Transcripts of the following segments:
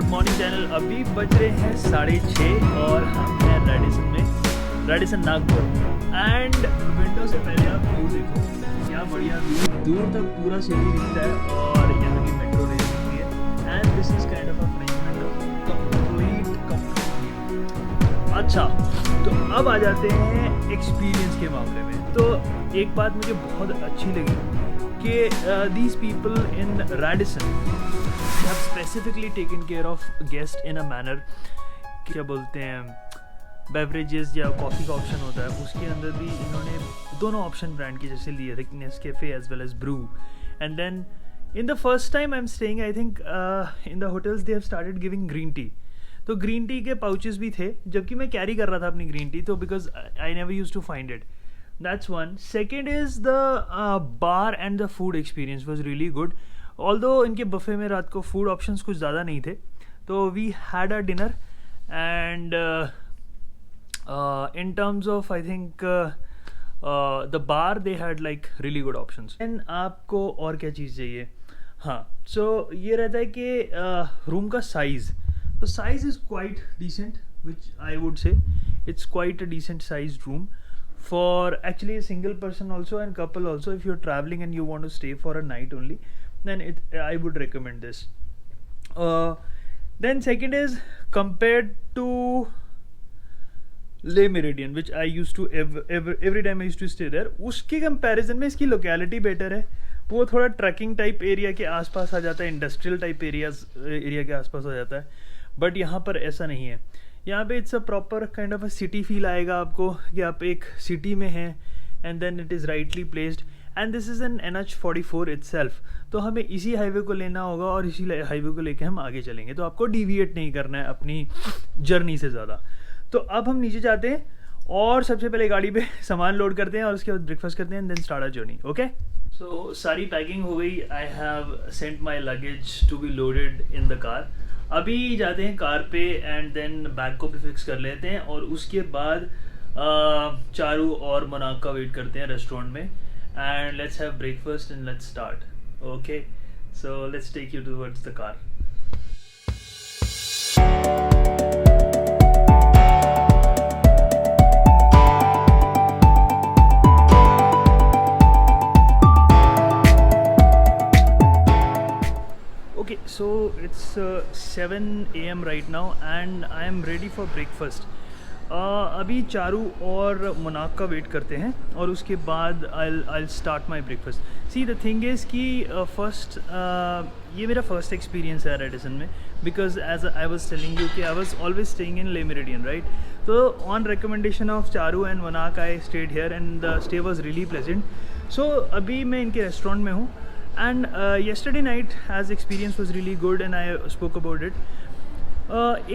Morning channel. अभी बज रहे हैं 6:30 और हम हैं रेडिसन में, रेडिसन नागपुर। एंड विंडो से पहले आप व्यू देखो, क्या बढ़िया व्यू, दूर तक पूरा सिटी दिखता है और यहाँ की मेट्रो रेल दिखती है। And this is kind of a French metro, complete. अच्छा, तो अब आ जाते हैं एक्सपीरियंस के मामले में। तो एक बात मुझे बहुत अच्छी लगी कि these people in Radisson have specifically taken care of guest in a manner, क्या बोलते हैं, बेवरेजेस या कॉफ़ी का ऑप्शन होता है उसके अंदर भी इन्होंने दोनों ऑप्शन ब्रांड के जैसे लिए थे, Nescafe as well as Bru. And then in the first time I am staying, I think in the hotels they have started giving green tea. तो ग्रीन टी के पाउचेस भी थे, जबकि मैं कैरी कर रहा था अपनी ग्रीन टी, तो because I never use to find it. That's one. Second is the bar and the food experience was really good. Although इनके buffet में रात को food options कुछ ज़्यादा नहीं थे, तो we had our dinner and in terms of I think the bar they had like really good options. And आपको और क्या चीज़ चाहिए? हाँ, so ये रहता है कि room का size. So size is quite decent, which I would say it's quite a decent sized room. For actually a single person also and couple also, if you're traveling and you want to stay for a night only, then I would recommend this. Then second is compared to Le Méridien, which I used to every time I used to stay there, उसके comparison में इसकी locality better है। वो थोड़ा trekking type area के आसपास आ जाता है, इंडस्ट्रियल टाइप एरिया के आसपास आ जाता है, बट यहाँ पर ऐसा नहीं है। यहाँ पे it's a proper kind of a city feel आएगा आपको कि आप एक सिटी में हैं and then it is rightly placed and this is an NH44 itself. तो हमें इसी हाईवे को लेना होगा और इसी हाईवे को लेके हम आगे चलेंगे, तो आपको डिविएट नहीं करना है अपनी जर्नी से ज़्यादा। तो अब हम नीचे जाते हैं और सबसे पहले गाड़ी पे सामान लोड करते हैं और उसके बाद ब्रेकफास्ट करते हैं and then start our journey. Okay, so सारी पैकिंग हो गई। I have sent my luggage to be loaded in the car. अभी जाते हैं कार पे एंड देन बैग को भी फिक्स कर लेते हैं और उसके बाद चारू और मोनाक का वेट करते हैं रेस्टोरेंट में and let's have breakfast and let's start. Okay, so let's take you towards the car. Okay, so it's 7 AM right now and I am ready for breakfast. अभी चारू और मोनाक का वेट करते हैं और उसके बाद I'll start my breakfast. See the thing is कि first ये मेरा first experience है रेडिसन में, because as I was telling you कि I was always staying in Le Méridien, right? So on recommendation of Charu and Monak I stayed here and the stay was really pleasant. So अभी मैं इनके restaurant में हूँ and yesterday night as experience was really good and I spoke about it.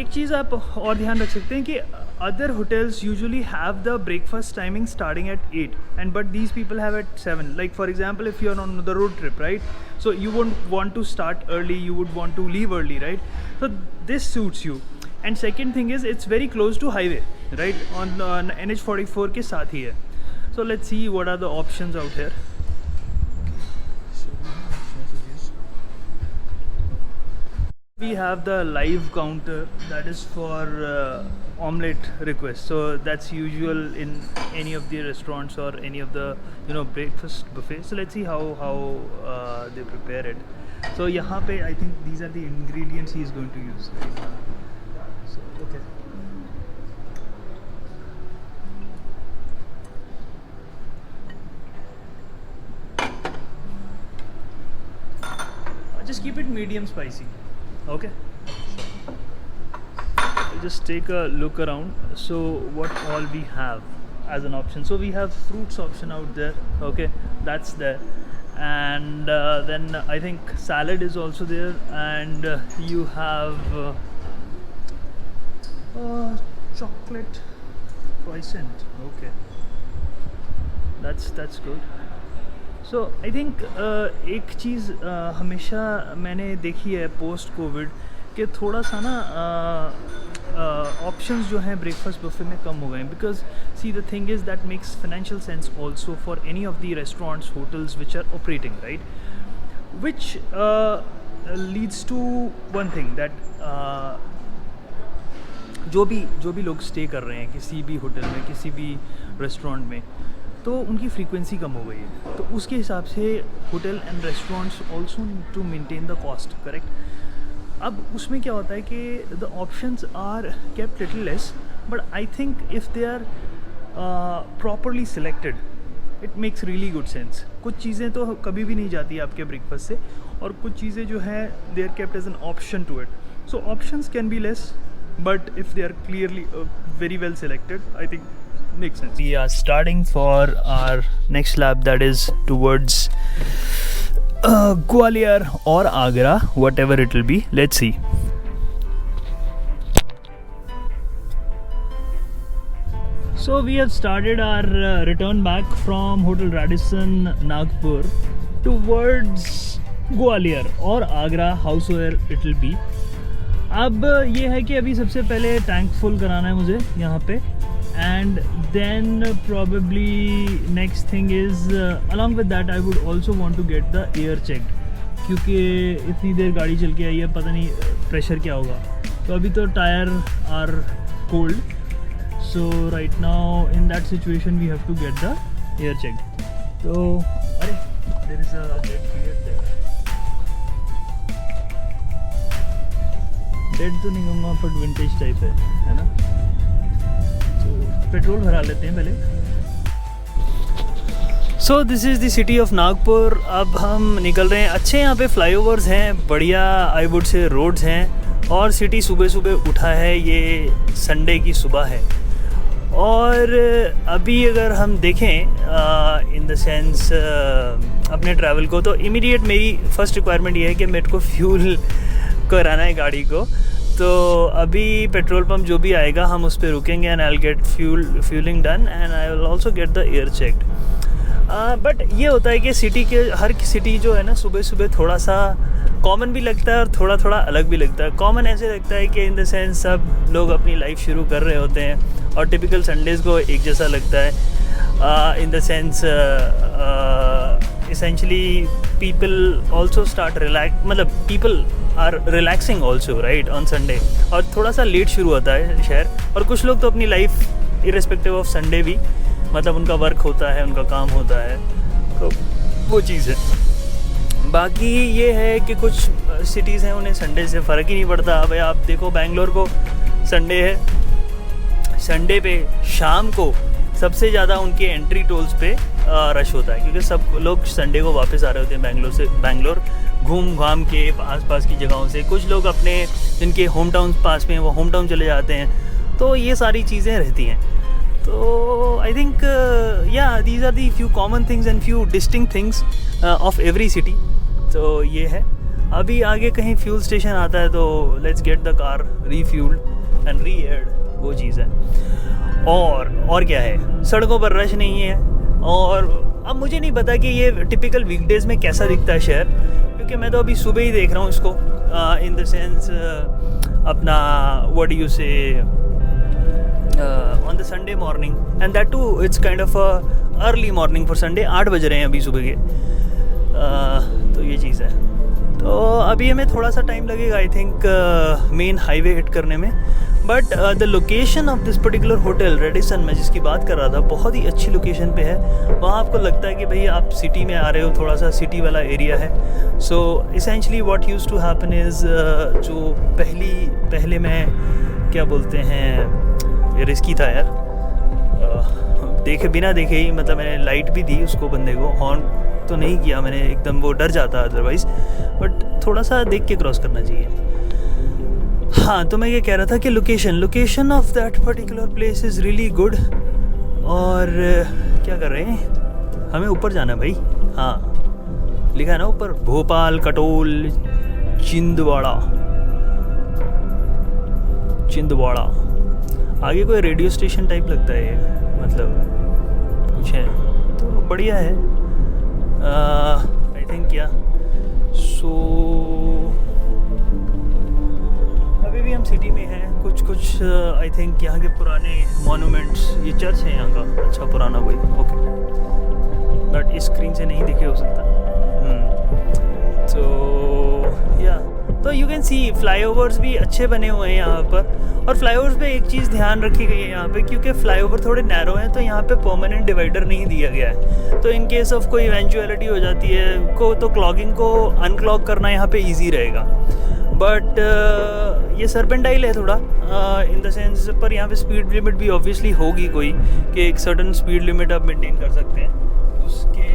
एक चीज़ आप और ध्यान रख सकते हैं कि other hotels usually have the breakfast timing starting at 8 and but these people have at 7. Like for example, if you're on the road trip, right, so you won't want to start early, you would want to leave early, right? So this suits you. And second thing is it's very close to highway, right, on NH44 के साथ ही है. So let's see what are the options out here. We have the live counter that is for omelette requests, so that's usual in any of the restaurants or any of the breakfast buffet. So let's see how they prepare it. So यहाँ पे I think these are the ingredients he is going to use. So okay. Just keep it medium spicy. Okay, I'll just take a look around. So what all we have as an option, so we have fruits option out there. Okay, that's there, and then I think salad is also there, and you have chocolate croissant. Okay, that's good. So I think एक चीज़ हमेशा मैंने देखी है post Covid कि थोड़ा सा ना options जो हैं ब्रेकफास्ट बुफे में कम हो गए हैं, because see the thing is that makes financial sense also for any of the restaurants hotels which are operating, right, which leads to one thing that जो भी लोग स्टे कर रहे हैं किसी भी होटल में, किसी भी रेस्टोरेंट में, तो उनकी फ्रीक्वेंसी कम हो गई है। तो उसके हिसाब से hotel and restaurants also need to maintain the cost, correct. अब उसमें क्या होता है कि the options are kept little less, but I think if they are properly selected it makes really good sense. कुछ चीज़ें तो कभी भी नहीं जाती आपके ब्रेकफास्ट से, और कुछ चीज़ें जो है they are kept as an option to it. So options can be less, but if they are clearly very well selected, I think makes sense. We are starting for our next lap, that is towards Gwalior or Agra, whatever it will be. Let's see. So we have started our return back from Hotel Radisson Nagpur towards Gwalior or Agra, howsoever it will be. अब ये है कि अभी सबसे पहले tank full कराना है मुझे यहाँ पे, and then probably next thing is along with that I would also want to get the air check, क्योंकि इतनी देर गाड़ी चल के आई है, पता नहीं प्रेशर क्या होगा। तो अभी तो tyre are cold, so right now in that situation we have to get the air check. तो अरे there is a dead period there, dead तो नहीं कहूँगा बट विंटेज टाइप है ना। तो पेट्रोल भरा लेते हैं पहले। सो this is the city of Nagpur. अब हम निकल रहे हैं। अच्छे यहाँ पे फ्लाईओवर्स हैं, बढ़िया आई वुड से रोड्स हैं, और सिटी सुबह सुबह उठा है, ये संडे की सुबह है। और अभी अगर हम देखें इन द सेंस अपने ट्रैवल को, तो इमीडिएट मेरी फर्स्ट रिक्वायरमेंट ये है कि मेरे को फ्यूल कराना है गाड़ी को। तो अभी पेट्रोल पंप जो भी आएगा हम उस पर रुकेंगे, and I will get fuelling done, and I will also get the air checked. But ये होता है कि सिटी के हर सिटी जो है ना, सुबह सुबह थोड़ा सा कॉमन भी लगता है और थोड़ा थोड़ा अलग भी लगता है। कॉमन ऐसे लगता है कि इन द सेंस सब लोग अपनी लाइफ शुरू कर रहे होते हैं, और टिपिकल संडेज़ को एक जैसा लगता है। In the sense essentially people also start मतलब people are relaxing also right on Sunday, और थोड़ा सा लेट शुरू होता है शहर। और कुछ लोग तो अपनी लाइफ इरेस्पेक्टिव ऑफ संडे भी, मतलब उनका वर्क होता है, उनका काम होता है, तो वो चीज़ है। बाकी ये है कि कुछ सिटीज़ हैं उन्हें संडे से फ़र्क ही नहीं पड़ता। भाई आप देखो बेंगलोर को संडे है, संडे पे शाम को सबसे ज़्यादा उनके एंट्री टोल्स पे रश होता है, क्योंकि सब लोग संडे को वापस आ रहे होते हैं बेंगलोर घूम घाम के आसपास की जगहों से। कुछ लोग अपने जिनके होम टाउन पास में हैं वो होम टाउन चले जाते हैं, तो ये सारी चीज़ें रहती हैं। तो आई थिंक या these are the few common things and few distinct things of every city. तो ये है। अभी आगे कहीं फ्यूल स्टेशन आता है तो let's get the car refuelled and re aired, वो चीज़ है। और क्या है, सड़कों पर रश नहीं है। और अब मुझे नहीं पता कि ये टिपिकल वीकडेज़ में कैसा दिखता है शहर, क्योंकि मैं तो अभी सुबह ही देख रहा हूँ इसको, इन द सेंस अपना what do you say on the Sunday morning, and that too it's kind of early morning for Sunday. 8 बज रहे हैं अभी सुबह के। तो ये चीज़ है। तो अभी हमें थोड़ा सा टाइम लगेगा I think main highway hit करने में, but the location of this particular hotel Radisson, मैं जिसकी बात कर रहा था, बहुत ही अच्छी लोकेशन पे है। वहाँ आपको लगता है कि भाई आप सिटी में आ रहे हो, थोड़ा सा सिटी वाला एरिया है। So essentially what used to happen is, जो पहले मैं क्या बोलते हैं, ये रिस्की था यार, बिना देखे ही, मतलब मैंने लाइट भी दी उसको, बंदे को हॉर्न तो नहीं किया मैंने, एकदम वो डर जाता अदरवाइज़, बट थोड़ा सा देख के क्रॉस करना चाहिए। हाँ, तो मैं ये कह रहा था कि location of that particular place is really good. और क्या कर रहे हैं, हमें ऊपर जाना है भाई। हाँ, लिखा है ना ऊपर, भोपाल कटोल चिंदवाड़ा। आगे कोई रेडियो स्टेशन टाइप लगता है ये, मतलब कुछ है तो बढ़िया है आई थिंक। क्या सो अभी भी हम सिटी में हैं। कुछ आई थिंक यहाँ के पुराने मॉन्यूमेंट्स, ये चर्च है यहाँ का, अच्छा पुराना कोई, ओके, बट इस स्क्रीन से नहीं दिखे हो सकता। तो या तो यू कैन सी फ्लाईओवर्स भी अच्छे बने हुए हैं यहाँ पर। और फ्लाईओवर्स पे एक चीज़ ध्यान रखी गई है यहाँ पे, क्योंकि फ्लाईओवर थोड़े नैरो हैं तो यहाँ पे परमानेंट डिवाइडर नहीं दिया गया है। तो इन केस ऑफ कोई इवेंचुअलिटी हो जाती है तो क्लॉगिंग को अनक्लॉग करना यहाँ पे ईजी रहेगा। बट ये सर्पेंटाइल है थोड़ा इन द सेंस, पर यहाँ पे स्पीड लिमिट भी ऑब्वियसली होगी कोई, कि एक सर्टन स्पीड लिमिट आप मेंटेन कर सकते हैं उसके।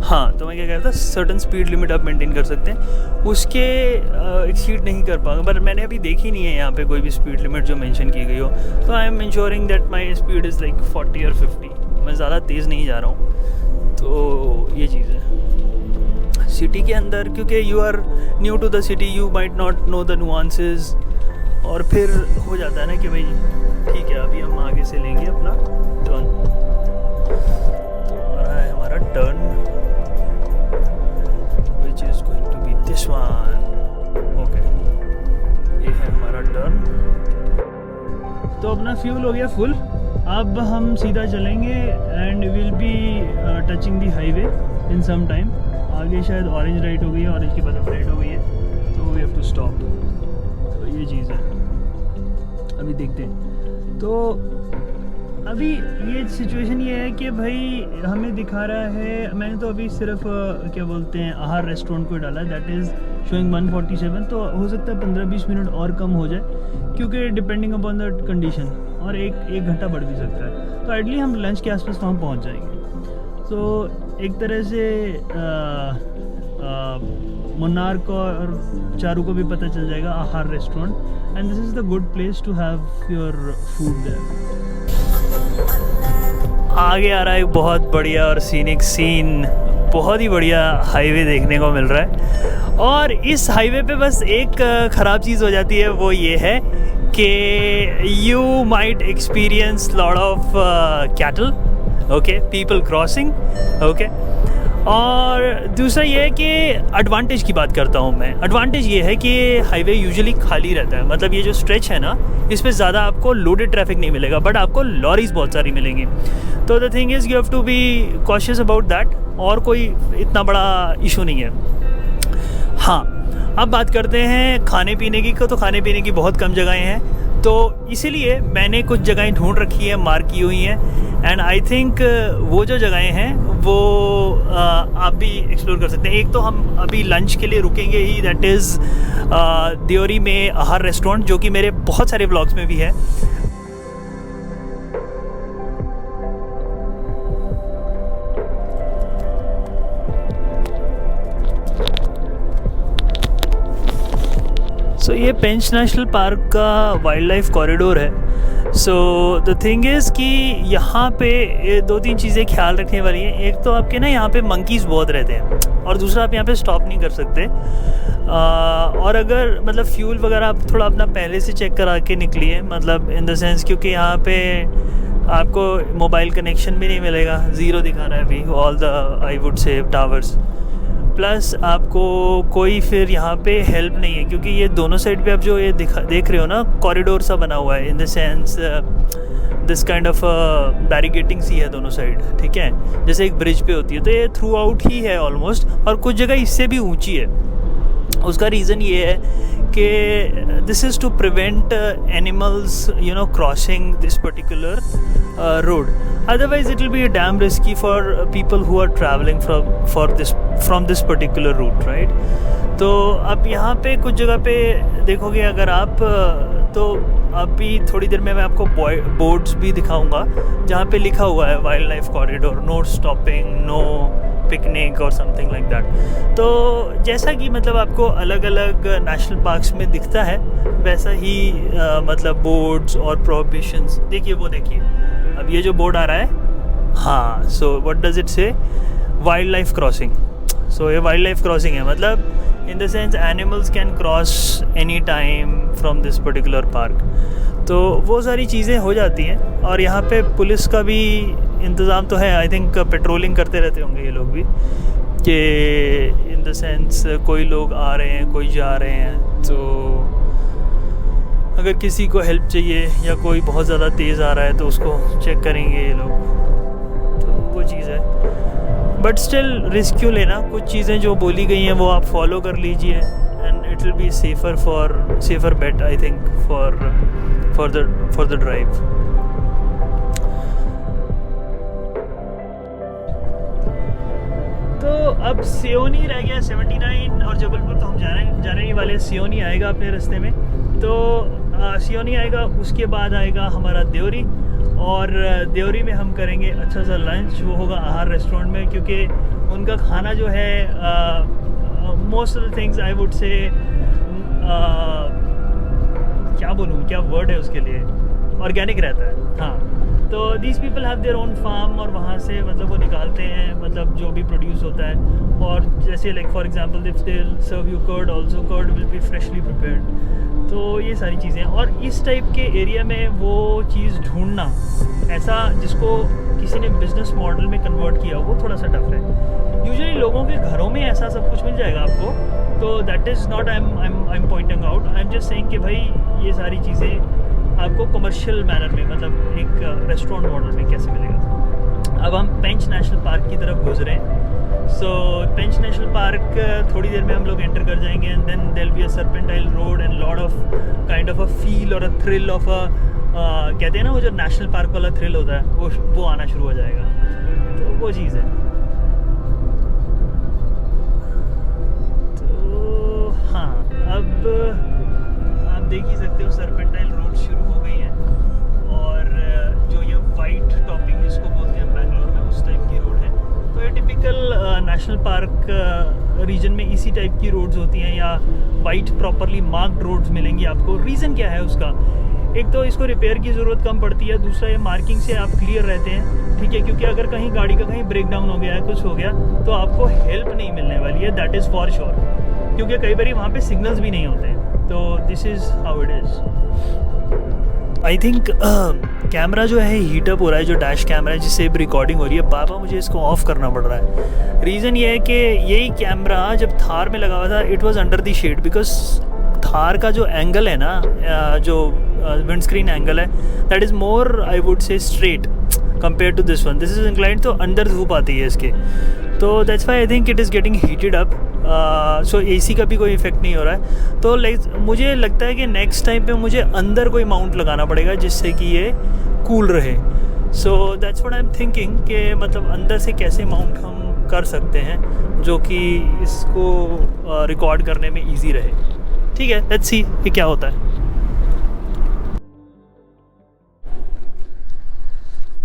हाँ, तो मैं क्या कह रहा था, सर्टन स्पीड लिमिट आप मेंटेन कर सकते हैं, उसके एक्सीड नहीं कर पाऊंगा। पर मैंने अभी देखी नहीं है यहाँ पे कोई भी स्पीड लिमिट जो मेंशन की गई हो। तो I am ensuring that my speed is like 40 और 50। मैं ज़्यादा तेज़ नहीं जा रहा हूँ। तो ये चीज़ है सिटी के अंदर, क्योंकि you are new to the city, you might not know the nuances, और फिर हो जाता है ना कि भाई ठीक है अभी हम आगे से लेंगे अपना टर्न। तो आ रहा है हमारा turn, which is going to be this one. Okay, ये है हमारा टर्न। तो अपना फ्यूल हो गया फुल। अब हम सीधा चलेंगे and will be touching the highway in some time. आगे शायद ऑरेंज लाइट हो गई है, ऑरेंज के बाद अब रेड हो गई है, तो वी हैव टू स्टॉप। तो ये चीज़ है, अभी देखते हैं। तो अभी ये सिचुएशन ये है कि भाई हमें दिखा रहा है, मैंने तो अभी सिर्फ क्या बोलते हैं आहार रेस्टोरेंट को डाला, दैट इज़ शोइंग 147। तो हो सकता है 15-20 मिनट और कम हो जाए, क्योंकि डिपेंडिंग अपॉन द कंडीशन, और एक घंटा बढ़ भी सकता है। तो आइडली हम लंच के आसपास वहाँ पहुँच जाएंगे। तो एक तरह से मुन्नार को और चारू को भी पता चल जाएगा Aahar restaurant, and this is the good place to have your food there. आगे आ रहा है एक बहुत बढ़िया और सीनिक सीन, बहुत ही बढ़िया हाईवे देखने को मिल रहा है। और इस हाईवे पे बस एक ख़राब चीज़ हो जाती है, वो ये है कि you might experience lot of cattle, okay, people crossing, okay. और दूसरा ये है कि एडवांटेज की बात करता हूँ मैं। एडवांटेज ये है कि हाईवे यूजुअली खाली रहता है, मतलब ये जो स्ट्रेच है ना, इस पे ज़्यादा आपको लोडेड ट्रैफिक नहीं मिलेगा, बट आपको लॉरीज बहुत सारी मिलेंगी। तो the thing is you have to be cautious about that, और कोई इतना बड़ा इशू नहीं है। हाँ, अब बात करते हैं खाने पीने की। तो खाने पीने की बहुत कम जगहें हैं, तो इसीलिए मैंने कुछ जगहें ढूंढ रखी है, मार्क की हुई हैं। एंड आई थिंक वो जो जगहें हैं वो आप भी एक्सप्लोर कर सकते हैं। एक तो हम अभी लंच के लिए रुकेंगे ही, दैट इज़ देवरी में आहार रेस्टोरेंट, जो कि मेरे बहुत सारे व्लॉग्स में भी है। सो ये पेंच नेशनल पार्क का वाइल्ड लाइफ कॉरिडोर है। सो द थिंग इज़ कि यहाँ पे 2-3 चीज़ें ख्याल रखने वाली हैं। एक तो आपके ना यहाँ पे मंकीज़ बहुत रहते हैं, और दूसरा आप यहाँ पे स्टॉप नहीं कर सकते। और अगर मतलब फ्यूल वगैरह आप थोड़ा अपना पहले से चेक करा के निकलिए, मतलब इन द सेंस, क्योंकि यहाँ पे आपको मोबाइल कनेक्शन भी नहीं मिलेगा, ज़ीरो दिखा रहा है अभी ऑल द आई वुड से टावर्स। प्लस आपको कोई फिर यहाँ पे हेल्प नहीं है, क्योंकि ये दोनों साइड पे आप जो ये देख रहे हो ना, कॉरिडोर सा बना हुआ है, in the sense this kind of barricading सी है दोनों साइड, ठीक है, जैसे एक ब्रिज पे होती है। तो ये थ्रू आउट ही है ऑलमोस्ट, और कुछ जगह इससे भी ऊंची है। उसका रीज़न ये है कि this is to prevent animals you know crossing this particular road, otherwise it will be damn risky for people who are traveling from this particular route, right? तो अब यहाँ पे कुछ जगह पे देखोगे अगर आप, तो अभी थोड़ी देर में मैं आपको बोर्ड्स भी दिखाऊंगा जहाँ पे लिखा हुआ है wildlife corridor, no stopping, no picnic और समथिंग लाइक दैट। तो जैसा कि मतलब आपको अलग अलग नेशनल पार्क्स में दिखता है, वैसा ही मतलब बोर्ड्स और प्रोहिबिशंस, देखिए वो देखिए, अब ये जो बोर्ड आ रहा है, हाँ, सो व्हाट डज इट से, वाइल्ड लाइफ क्रॉसिंग। सो ये वाइल्ड लाइफ क्रॉसिंग है, मतलब इन the sense animals can cross any time from this particular park. तो वो सारी चीज़ें हो जाती हैं, और यहाँ पे पुलिस का भी इंतज़ाम तो है, आई थिंक पेट्रोलिंग करते रहते होंगे ये लोग भी, कि इन द सेंस कोई लोग आ रहे हैं, कोई जा रहे हैं, तो अगर किसी को हेल्प चाहिए या कोई बहुत ज़्यादा तेज़ आ रहा है तो उसको चेक करेंगे ये लोग। तो वो चीज़ है, बट स्टिल रिस्क क्यों लेना, कुछ चीज़ें जो बोली गई हैं वो आप फॉलो कर लीजिए and it will be safer bet I think for the drive. तो अब सियोनी रह गया 79 और जबलपुर तो हम जाने ही वाले। सियोनी आएगा अपने रास्ते में, तो सियोनी आएगा, उसके बाद आएगा हमारा देवरी, और देवरी में हम करेंगे अच्छा सा लंच, वो होगा आहार रेस्टोरेंट में, क्योंकि उनका खाना जो है most of the things I would से क्या बोलूँ, क्या वर्ड है उसके लिए, ऑर्गेनिक रहता है। हाँ, तो these people have their own farm, और वहाँ से मतलब वो निकालते हैं मतलब जो भी प्रोड्यूस होता है, और जैसे like for example if they serve you curd also, curd will be freshly prepared. तो ये सारी चीज़ें, और इस टाइप के एरिया में वो चीज़ ढूंढना ऐसा जिसको किसी ने बिजनेस मॉडल में कन्वर्ट किया, वो थोड़ा सा टफ है। यूजुअली लोगों के घरों में ऐसा सब कुछ मिल जाएगा आपको, तो that is not I am pointing out, I am just saying कि भाई ये सारी चीज़ें आपको कमर्शियल मैनर में मतलब एक रेस्टोरेंट मॉडल में कैसे मिलेगा। अब हम पेंच नेशनल पार्क की तरफ गुजरे हैं। सो पेंच नेशनल पार्क थोड़ी देर में हम लोग एंटर कर जाएंगे, and then there will be a serpentine road and lot of kind of a feel और अ थ्रिल ऑफ अ कहते हैं ना वो जो नेशनल पार्क वाला थ्रिल होता है वो आना शुरू हो जाएगा। तो वो चीज़ है। तो हाँ, अब आप देख ही सकते हो सर्पेंटाइल रोड शुरू हो गई है, और जो ये वाइट टॉपिंग जिसको बोलते हैं बेंगलोर में, उस टाइप की रोड है। तो ये टिपिकल नेशनल पार्क रीजन में इसी टाइप की रोड्स होती हैं, या वाइट प्रॉपरली मार्क्ड रोड्स मिलेंगी आपको। रीज़न क्या है उसका, एक तो इसको रिपेयर की ज़रूरत कम पड़ती है, दूसरा ये मार्किंग से आप क्लियर रहते हैं, ठीक है, क्योंकि अगर कहीं गाड़ी का कहीं ब्रेक डाउन हो गया है, कुछ हो गया, तो आपको हेल्प नहीं मिलने वाली है, दैट इज़ फॉर श्योर, क्योंकि कई बार वहाँ पे सिग्नल्स भी नहीं होते हैं। तो this is how it is. I think camera जो है हीटअप हो रहा है, जो डैश कैमरा है जिससे रिकॉर्डिंग हो रही है, बाबा मुझे इसको ऑफ़ करना पड़ रहा है। रीज़न ये है कि यही कैमरा जब थार में लगा हुआ था, it was under the shade, because Thar का जो एंगल है ना, जो विंड स्क्रीन एंगल है, that is more I would say straight compare to this one. This is inclined, तो अंदर धूप आती है इसके, तो that's why I think it is getting heated up. So AC का भी कोई इफेक्ट नहीं हो रहा है। तो मुझे लगता है कि नेक्स्ट टाइम पे मुझे अंदर कोई माउंट लगाना पड़ेगा जिससे कि ये कूल रहे। So that's what I am thinking कि मतलब अंदर से कैसे माउंट हम कर सकते हैं जो कि इसको रिकॉर्ड करने में ईजी रहे। ठीक है, लेट्स सी कि क्या होता है।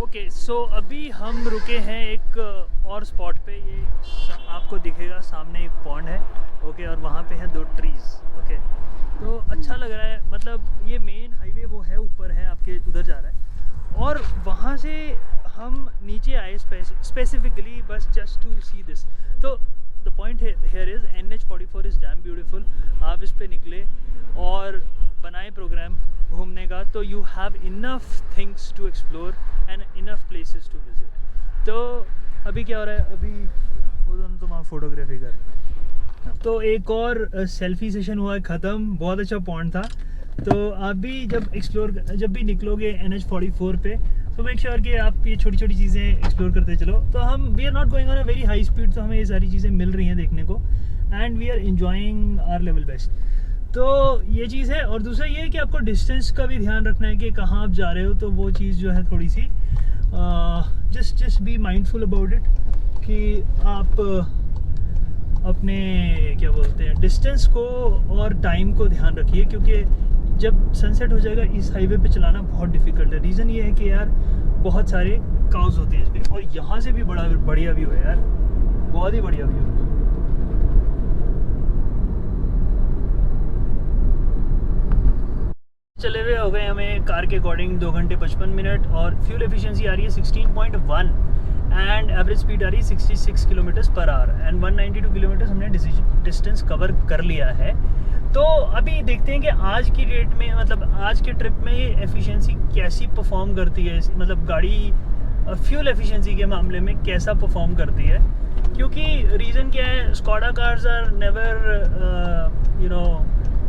ओके, सो अभी हम रुके हैं एक और स्पॉट पे, ये आपको दिखेगा सामने एक पॉन्ड है, ओके, और वहाँ पे हैं 2 ट्रीज़, ओके। तो अच्छा लग रहा है, मतलब ये मेन हाईवे वो है ऊपर है आपके, उधर जा रहा है, और वहाँ से हम नीचे आए स्पेसिफिकली बस जस्ट टू सी दिस। तो the point here is NH44 is dam beautiful. आप इस पे निकले और बनाए प्रोग्राम घूमने का, तो you have enough things to explore and enough places to visit. तो अभी क्या हो रहा है, अभी वो दोनों तो वहाँ फोटोग्राफी कर रहे हैं। तो एक और सेल्फी सेशन हुआ है ख़त्म, बहुत अच्छा पॉइंट था। तो आप भी जब भी निकलोगे NH44 पे, तो मेक श्योर कि आप ये छोटी छोटी चीज़ें एक्सप्लोर करते चलो। तो we are not going on a very high speed, तो हमें ये सारी चीज़ें मिल रही हैं देखने को, and we are enjoying our level best. तो ये चीज़ है, और दूसरा ये है कि आपको डिस्टेंस का भी ध्यान रखना है कि कहाँ आप जा रहे हो। तो वो चीज़ जो है थोड़ी सी just be mindful about it, कि आप अपने क्या बोलते हैं डिस्टेंस को और टाइम को ध्यान रखिए, क्योंकि जब सनसेट हो जाएगा इस हाईवे पे चलाना बहुत डिफ़िकल्ट है। रीज़न ये है कि यार बहुत सारे काउज होते हैं इस पर, और यहाँ से भी बढ़िया व्यू है यार, बहुत ही बढ़िया व्यू है। चले हुए हो गए हमें कार के अकॉर्डिंग 2 घंटे 55 मिनट, और फ्यूल एफिशिएंसी आ रही है 16.1 एंड एवरेज स्पीड आ रही है 66 kilometres per hour, and 192 kilometres हमने डिस्टेंस कवर कर लिया है। तो अभी देखते हैं कि आज की डेट में, मतलब आज के ट्रिप में ये एफिशिएंसी कैसी परफॉर्म करती है, मतलब गाड़ी फ्यूल एफिशिएंसी के मामले में कैसा परफॉर्म करती है। क्योंकि रीज़न क्या है, Skoda cars are never you know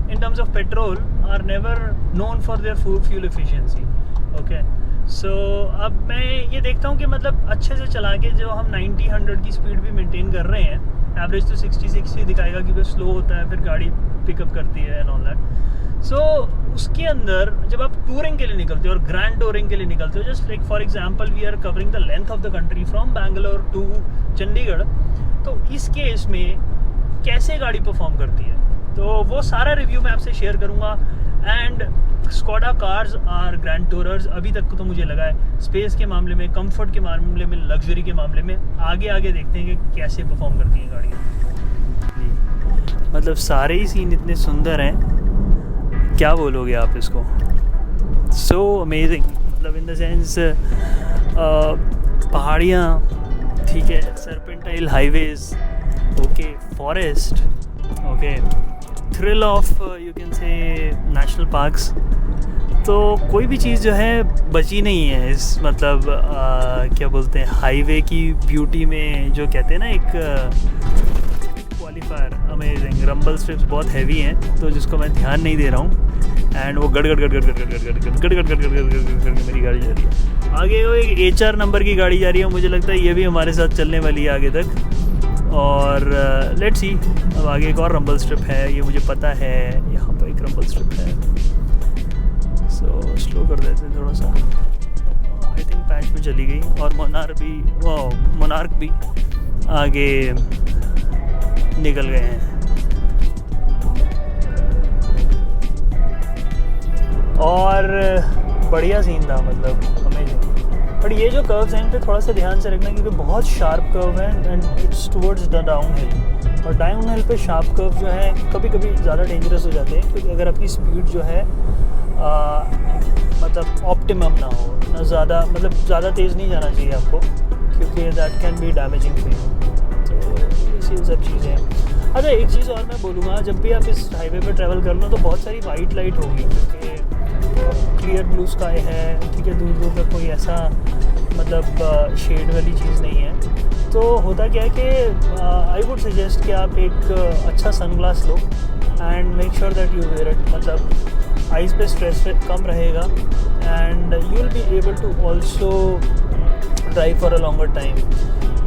in terms of petrol are never known for their fuel efficiency, okay, सो अब मैं ये देखता हूँ कि मतलब अच्छे से चला के जो हम 90-100 की स्पीड भी मेंटेन कर रहे हैं, एवरेज तो 60 ही दिखाएगा क्योंकि स्लो होता है, फिर गाड़ी पिकअप करती है एंड ऑल दैट। सो उसके अंदर जब आप टूरिंग के लिए निकलते हो और ग्रैंड टूरिंग के लिए निकलते हो, just like for example we are covering the length of the country from Bangalore to Chandigarh, तो इस केस में कैसे गाड़ी परफॉर्म करती है, तो वो सारा रिव्यू मैं आपसे शेयर करूँगा। And Skoda cars are grand tourers, अभी तक तो मुझे लगा है स्पेस के मामले में, कंफर्ट के मामले में, लग्जरी के मामले में। आगे आगे देखते हैं कि कैसे परफॉर्म करती हैं गाड़ियाँ। मतलब सारे ही सीन इतने सुंदर हैं, क्या बोलोगे आप इसको, सो अमेजिंग। मतलब इन द सेंस पहाड़ियाँ, ठीक है, serpentine highways, okay, forest, okay, thrill of you can say national parks. तो कोई भी चीज़ जो है बची नहीं है इस मतलब क्या बोलते हैं हाईवे की ब्यूटी में, जो कहते हैं ना एक क्वालिफायर, अमेजिंग। रंबल स्ट्रिप्स बहुत हैवी हैं तो जिसको मैं ध्यान नहीं दे रहा हूँ, एंड वो गड़ गड़ गड़ गड़ गड़ गड़ गड़ गड़ गड़ गड़ गड़ मेरी गाड़ी जा रही है आगे। वो एक HR नंबर की गाड़ी जा रही है, मुझे लगता है ये भी हमारे साथ चलने वाली है आगे तक। और लेट्स सी, अब आगे एक और रंबल स्ट्रिप है, ये मुझे पता है, यहाँ पर एक रंबल स्ट्रिप है। सो स्लो कर देते हैं थोड़ा सा, आई थिंक पैच में चली गई। और मोनार्क भी आगे निकल गए हैं। और बढ़िया सीन था, मतलब अमेजिंग। बट ये जो कर्व्स हैं इन पे थोड़ा सा ध्यान से रखना क्योंकि बहुत शार्प कर्व है and it's towards the down hill. और डाउन हिल पे शार्प कर्व जो है कभी कभी ज़्यादा डेंजरस हो जाते हैं, क्योंकि अगर आपकी स्पीड जो है मतलब ऑप्टिमम ना हो, ना ज़्यादा, मतलब ज़्यादा तेज़ नहीं जाना चाहिए आपको, क्योंकि that can be damaging for you. तो ये सब चीज़ें हैं। अच्छा, एक चीज़ और मैं बोलूँगा, जब भी आप इस हाईवे पे ट्रैवल करना तो बहुत सारी वाइट लाइट होगी, क्योंकि क्लियर ब्लू स्काई है, ठीक है, दूर दूर तक कोई ऐसा मतलब शेड वाली चीज़ नहीं है। तो होता क्या है कि आई वुड सजेस्ट कि आप एक अच्छा सनग्लास लो and make sure that you wear it, मतलब आइज़ पे स्ट्रेस कम रहेगा and you will be able to also drive for a longer time.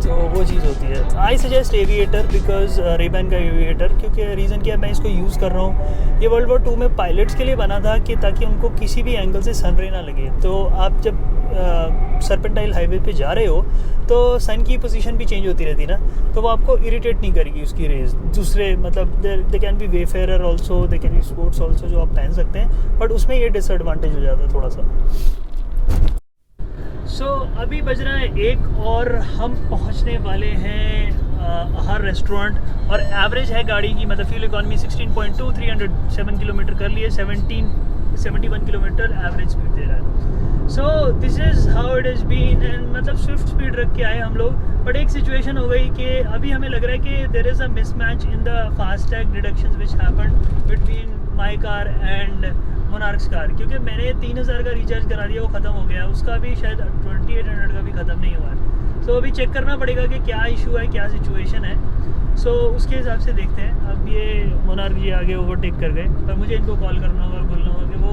तो वो चीज़ होती है। I suggest aviator, because Rayban का एविएटर, क्योंकि रीज़न क्या है, मैं इसको यूज़ कर रहा हूँ। ये वर्ल्ड वॉर 2 में पायलट्स के लिए बना था कि ताकि उनको किसी भी एंगल से सन रे ना लगे। तो आप जब सर्पेंटाइल हाईवे पे जा रहे हो तो सन की पोजीशन भी चेंज होती रहती है ना, तो वो आपको इरिटेट नहीं करेगी उसकी रेज। दूसरे मतलब they can be wayfarer also, they can be sports also, जो आप पहन सकते हैं, बट उसमें ये डिसएडवांटेज हो जाता है थोड़ा सा। सो अभी बज रहा है 1 और हम पहुंचने वाले हैं हर रेस्टोरेंट। और एवरेज है गाड़ी की, मतलब फ्यूल इकॉनमी 16.2, 307 किलोमीटर कर लिए, 71 किलोमीटर एवरेज स्पीड दे रहा है। So this is how it is been, and मतलब स्विफ्ट स्पीड रख के आए हम लोग। बट एक सिचुएशन हो गई कि अभी हमें लग रहा है कि there is a mismatch in the FASTag deductions which happened between my car and Monarch's car, क्योंकि मैंने 3000 का रिचार्ज करा दिया, वो ख़त्म हो गया, उसका भी शायद 2800 का भी ख़त्म नहीं हुआ है। सो अभी चेक करना पड़ेगा कि क्या इशू है, क्या सिचुएशन है। सो उसके हिसाब से देखते हैं। अब ये मोनार्क जी आगे ओवरटेक कर गए, पर मुझे इनको कॉल करना होगा, बोलना होगा कि वो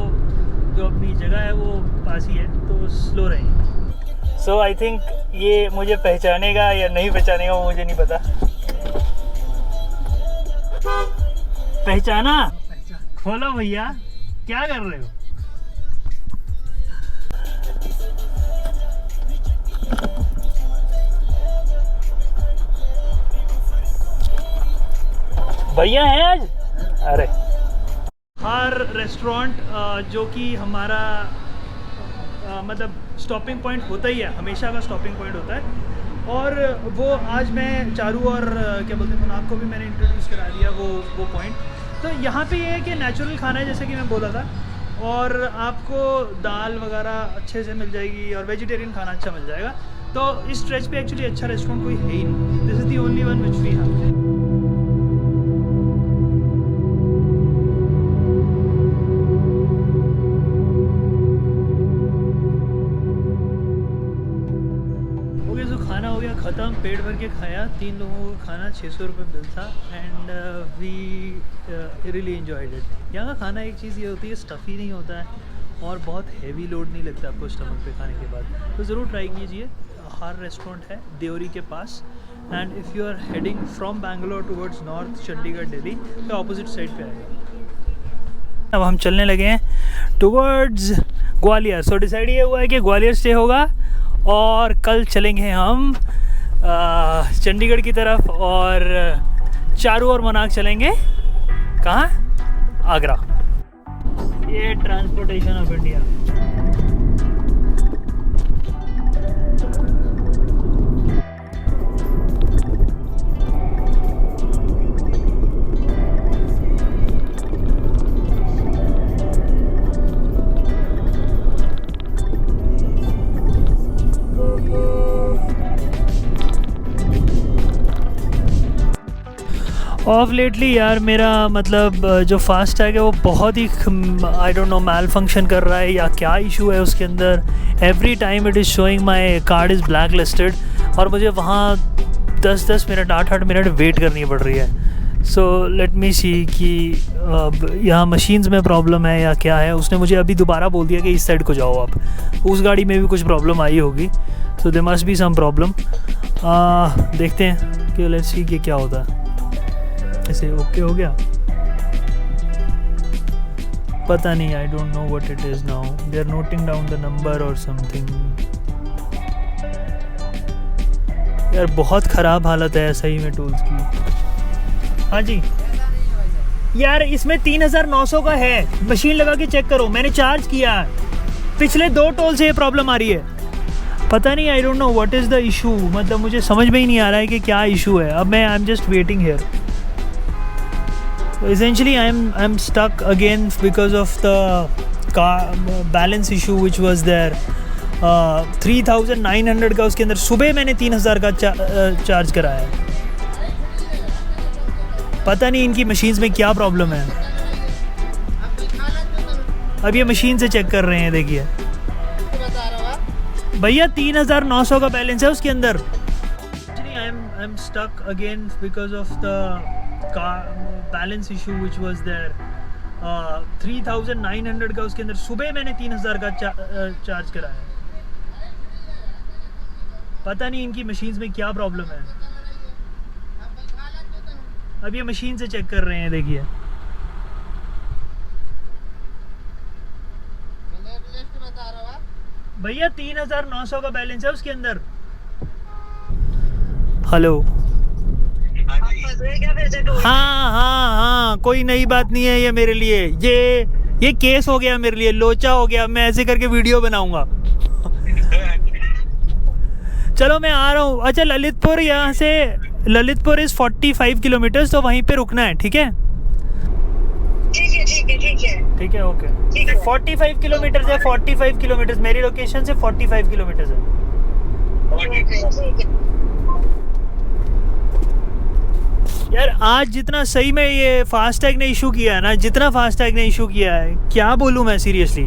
जो अपनी जगह है वो पास ही है, तो स्लो रहेंगे। सो आई थिंक ये मुझे पहचानेगा या नहीं पहचानेगा वो मुझे नहीं पता। पहचाना? खोलो भैया, क्या कर रहे हो? भैया हैं आज? अरे हर रेस्टोरेंट जो कि हमारा मतलब स्टॉपिंग पॉइंट होता ही है, हमेशा का स्टॉपिंग पॉइंट होता है। और वो आज मैं चारू और क्या बोलते हैं मोनार्क को भी मैंने इंट्रोड्यूस करा दिया वो पॉइंट। तो यहाँ पे ये है कि नेचुरल खाना है, जैसे कि मैं बोला था, और आपको दाल वगैरह अच्छे से मिल जाएगी और वेजिटेरियन खाना अच्छा मिल जाएगा। तो इस स्ट्रेच पे एक्चुअली अच्छा रेस्टोरेंट कोई है ही नहीं। This is the only one which we have. खाना हो गया ख़त्म, पेट भर के खाया, 3 लोगों का खाना, 600 रुपये बिल था, and we really enjoyed it. यहाँ का खाना एक चीज़ ये होती है, स्टफ़ी नहीं होता है, और बहुत हैवी लोड नहीं लगता आपको स्टमक पे खाने के बाद, तो ज़रूर ट्राई कीजिए। हार रेस्टोरेंट है देवरी के पास, and if you are heading from Bangalore towards north Chandigarh Delhi तो अपोजिट साइड पे आएगा। अब हम चलने लगे हैं टुवर्ड्स ग्वालियर। सो डिसाइड ये हुआ है कि ग्वालियर स्टे होगा और कल चलेंगे हम चंडीगढ़ की तरफ, और चारू और मनाक चलेंगे कहाँ? आगरा। ये transportation of India. Of lately यार मेरा मतलब जो फास्ट टैग है वो बहुत ही आई डोंट नो मैल फंक्शन कर रहा है या क्या इशू है उसके अंदर। Every time it is showing my card is black listed, और मुझे वहाँ 10-10 मिनट 8-8 मिनट वेट करनी पड़ रही है। सो लेट मी सी कि यहाँ मशीन्स में प्रॉब्लम है या क्या है। उसने मुझे अभी दोबारा बोल दिया कि इस साइड को जाओ आप, उस गाड़ी में भी कुछ प्रॉब्लम आई होगी, so they must be some problem. देखते हैं कि लेट्स सी कि क्या होता है। ऐसे ओके हो गया, पता नहीं, I don't know what it is now. They are noting down the number और समथिंग। यार बहुत ख़राब हालत है सही में टूल्स की। हाँ जी यार, इसमें 3900 का है, मशीन लगा के चेक करो, मैंने चार्ज किया है। पिछले 2 टोल से ये प्रॉब्लम आ रही है, पता नहीं, I don't know what is the issue. मतलब मुझे समझ में ही नहीं आ रहा है कि क्या इशू है। अब मैं आई am just waiting here. Essentially I'm stuck again because of the car balance issue which was there. 3900 का उसके अंदर सुबह मैंने 3000 का चार्ज कराया है। पता नहीं इनकी मशीन्स में क्या प्रॉब्लम है। अब ये मशीन से चेक कर रहे हैं, देखिए भैया 3900 का बैलेंस है उसके अंदर। I'm stuck again because of the balance issue which was there. 3900 का उसके अंदर सुबह मैंने 3000 का चार्ज कराया। पता नहीं इनकी मशीन्स में क्या प्रॉब्लम है। अब ये मशीन से चेक कर रहे हैं, देखिए भैया 3900 का बैलेंस है उसके अंदर। हेलो, हाँ, कोई नई बात नहीं है ये मेरे लिए। ये केस हो गया मेरे लिए, लोचा हो गया। मैं ऐसे करके वीडियो बनाऊंगा। चलो मैं आ रहा हूँ। अच्छा ललितपुर, यहाँ से ललितपुर इज़ 45 किलोमीटर्स, तो वहीं पे रुकना है, ठीक है? ठीक है, ओके। 45 किलोमीटर्स है, 45 किलोमीटर्स मेरी लोकेशन से 45 किलोमीटर्स है। यार आज जितना सही में ये फास्टैग ने इशू किया है ना, जितना फास्टैग ने इशू किया है, क्या बोलूँ मैं सीरियसली।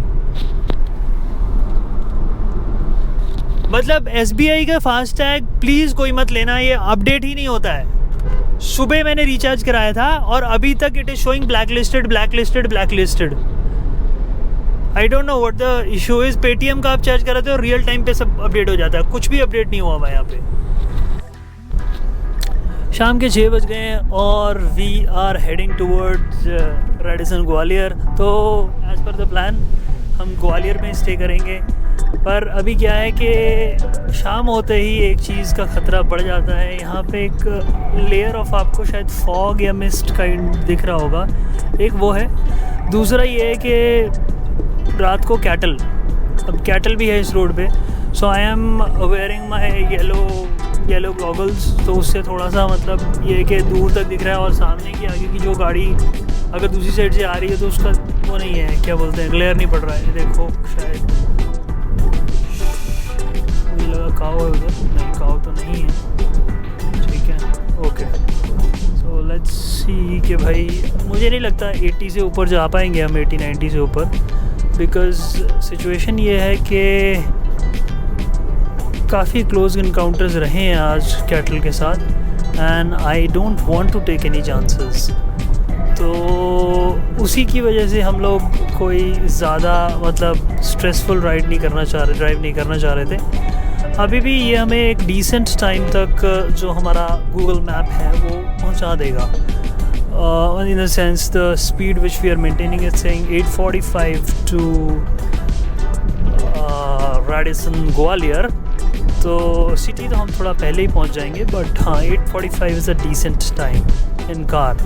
मतलब SBI का फास्टैग प्लीज़ कोई मत लेना, ये अपडेट ही नहीं होता है। सुबह मैंने रिचार्ज कराया था और अभी तक it is showing black listed. I don't know what the issue is. Paytm का आप चार्ज कराते हो, रियल टाइम पे सब अपडेट हो जाता है, कुछ भी अपडेट नहीं हुआ हुआ यहाँ पे। शाम के 6 बज गए हैं और we are heading towards Radisson Gwalior. तो एज़ पर द प्लान हम ग्वालियर में स्टे करेंगे, पर अभी क्या है कि शाम होते ही एक चीज़ का ख़तरा बढ़ जाता है। यहाँ पे एक लेयर ऑफ आपको शायद फॉग या मिस्ट काइंड दिख रहा होगा, एक वो है। दूसरा ये है कि रात को कैटल, अब कैटल भी है इस रोड पे। So I am wearing my yellow goggles, तो उससे थोड़ा सा मतलब ये कि दूर तक दिख रहा है, और सामने की आगे की जो गाड़ी अगर दूसरी साइड से आ रही है तो उसका वो नहीं है, क्या बोलते हैं, ग्लेयर नहीं पड़ रहा है। देखो शायद मुझे लगा काव है उधर, नहीं काव तो नहीं है। ठीक है, ओके। सो लेट्स सी कि भाई मुझे नहीं लगता 80 से ऊपर जा पाएंगे हम, 80-90 से ऊपर, बिकॉज़ सिचुएशन ये है कि काफ़ी क्लोज इनकाउंटर्स रहे हैं आज कैटल के साथ, and I don't want to take any chances. तो उसी की वजह से हम लोग कोई ज़्यादा मतलब स्ट्रेसफुल ड्राइव नहीं करना चाह रहे थे। अभी भी ये हमें एक डिसेंट टाइम तक जो हमारा गूगल मैप है वो पहुंचा देगा। In the sense the speed which we are maintaining is saying 845 to Radisson Gwalior. तो सिटी तो हम थोड़ा पहले ही पहुंच जाएंगे, बट हाँ 845 is a decent time in car.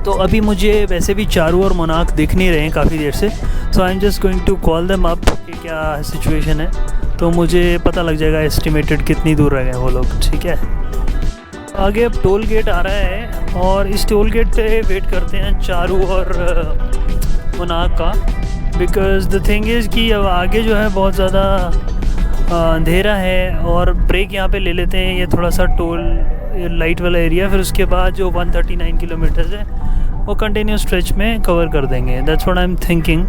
तो अभी मुझे वैसे भी चारू और मोनाक दिख नहीं रहे हैं काफ़ी देर से, so I am just going to call them up कि क्या सिचुएशन है, तो मुझे पता लग जाएगा एस्टिमेटेड कितनी दूर रह गए वो लोग। ठीक है, आगे अब टोल गेट आ रहा है और इस टोल गेट पे वेट करते हैं चारू और मोनाक का, बिकॉज़ द थिंग इज़ कि अब आगे जो है बहुत ज़्यादा अंधेरा है और ब्रेक यहाँ पे ले लेते हैं, ये थोड़ा सा टोल लाइट वाला एरिया, फिर उसके बाद जो 139 किलोमीटर्स है वो कंटिन्यू स्ट्रेच में कवर कर देंगे। That's what I am thinking,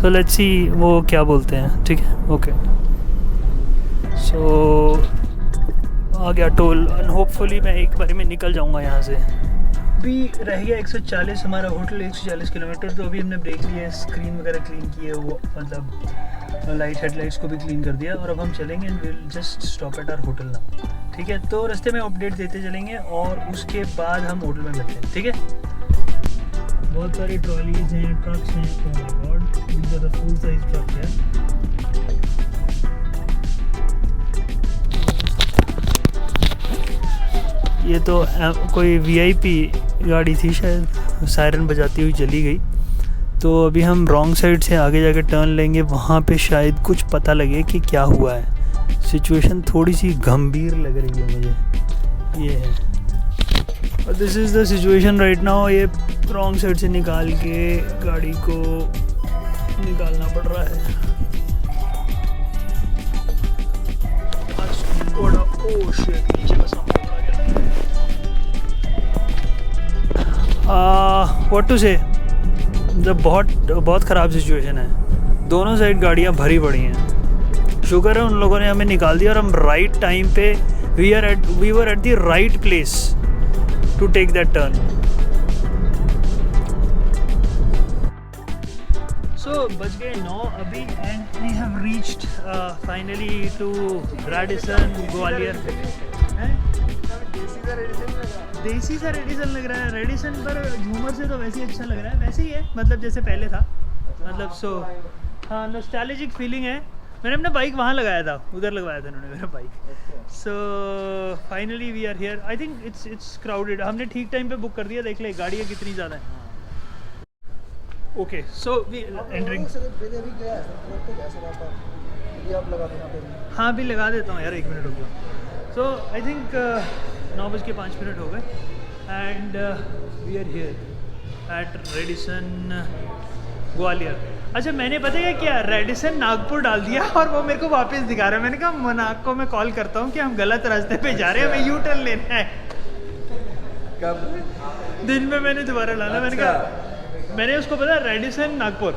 so let's see वो क्या बोलते हैं। ठीक है, ओके। सो आ गया टोल एंड होपफुली मैं एक बारी में निकल जाऊंगा यहाँ से। अभी रह गया 140 हमारा होटल, 140 किलोमीटर। तो अभी हमने ब्रेक लिए, स्क्रीन वगैरह क्लीन की है, वो मतलब लाइट हेडलाइट्स को भी क्लीन कर दिया, और अब हम चलेंगे and will just stop at our hotel now. ठीक है, तो रास्ते में अपडेट देते चलेंगे और उसके बाद हम होटल में मिलते हैं। ठीक है, बहुत सारी ट्रॉलीज हैं, ट्रक्स हैं। Oh my god, these are the full size truck है। ये तो कोई वीआईपी गाड़ी थी शायद, सायरन बजाती हुई चली गई। तो अभी हम रॉन्ग साइड से आगे जाके टर्न लेंगे, वहाँ पे शायद कुछ पता लगे कि क्या हुआ है। सिचुएशन थोड़ी सी गंभीर लग रही है मुझे, ये है। और this is the situation right now. ये रॉन्ग साइड से निकाल के गाड़ी को निकालना पड़ रहा है। ओह शिट, नीचे का सामान आ गया। व्हाट टू से, बहुत ख़राब सिचुएशन है। दोनों साइड गाड़ियाँ भरी पड़ी हैं। शुक्र है उन लोगों ने हमें निकाल दिया और हम राइट टाइम पे we were at the right place to take that turn. So बज गए 9 अभी and we have reached finally to Radisson Gwalior. देसी सा रेडिसन लग रहा है। रेडिसन पर झूमर से तो वैसे ही अच्छा लग रहा है, वैसे ही है मतलब जैसे पहले था, मतलब सो हाँ नॉस्टैल्जिक फीलिंग है। मैंने अपना बाइक वहाँ लगाया था, उधर लगवाया था उन्होंने मेरा bike. So finally we are here. I think it's crowded. हमने ठीक टाइम पे बुक कर दिया, देख ले गाड़ियाँ कितनी ज़्यादा हैं। Okay, so we entering. हाँ, अभी लगा देता हूँ यार, 1 मिनट हो गया। सो आई थिंक 9:05 हो गए and we are here at Radisson Gwalior. अच्छा, मैंने पता है क्या, रेडिसन नागपुर डाल दिया और वो मेरे को वापस दिखा रहा है। मैंने कहा मोनाक को मैं कॉल करता हूँ कि हम गलत रास्ते पे जा रहे हैं, हमें यू टर्न लेना है। कब? दिन में मैंने दोबारा लाना। मैंने कहा, मैंने उसको पता रेडिसन नागपुर।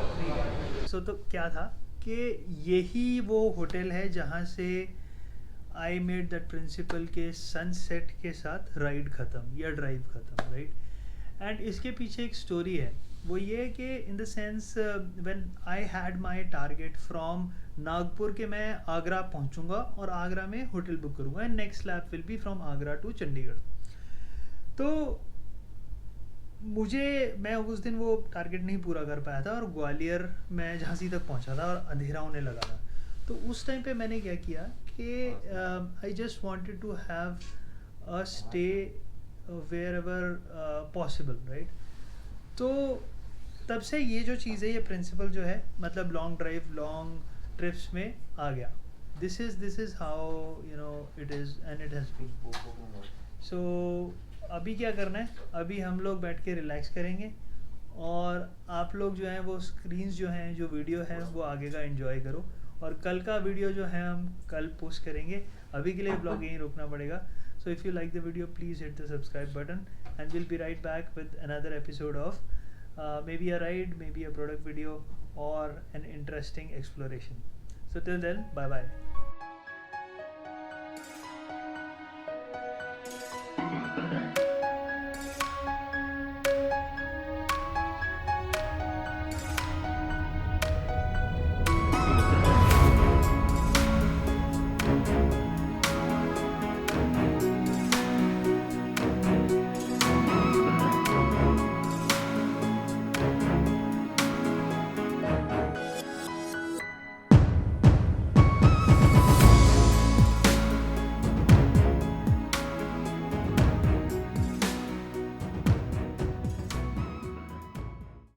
सो तो क्या था कि यही वो होटल है जहाँ से आई मेड दैट प्रिंसिपल के सनसेट के साथ राइड ख़त्म या ड्राइव ख़त्म, राइट। एंड इसके पीछे एक स्टोरी है, वो ये कि in the sense when I had my target from Nagpur के मैं आगरा पहुंचूंगा और आगरा में होटल बुक करूंगा and next slap will be from Agra to Chandigarh. तो मैं उस दिन वो टारगेट नहीं पूरा कर पाया था और ग्वालियर मैं झांसी तक पहुंचा था और अंधेरा होने लगा था। तो उस टाइम पे मैंने क्या किया कि I just wanted to have a stay wherever possible, right. तो तब से ये जो चीज़ है, ये प्रिंसिपल जो है, मतलब लॉन्ग ड्राइव लॉन्ग ट्रिप्स में आ गया। This is how you know it is and it has been. So अभी क्या करना है, अभी हम लोग बैठ के रिलैक्स करेंगे और आप लोग जो हैं वो स्क्रीन्स जो हैं, जो वीडियो है वो आगे का एंजॉय करो। और कल का वीडियो जो है हम कल पोस्ट करेंगे। अभी के लिए ब्लॉग यहीं रोकना पड़ेगा। So if you like the video please hit the subscribe button and we'll be right back with another episode of maybe a ride, maybe a product video or an interesting exploration. So till then, bye bye.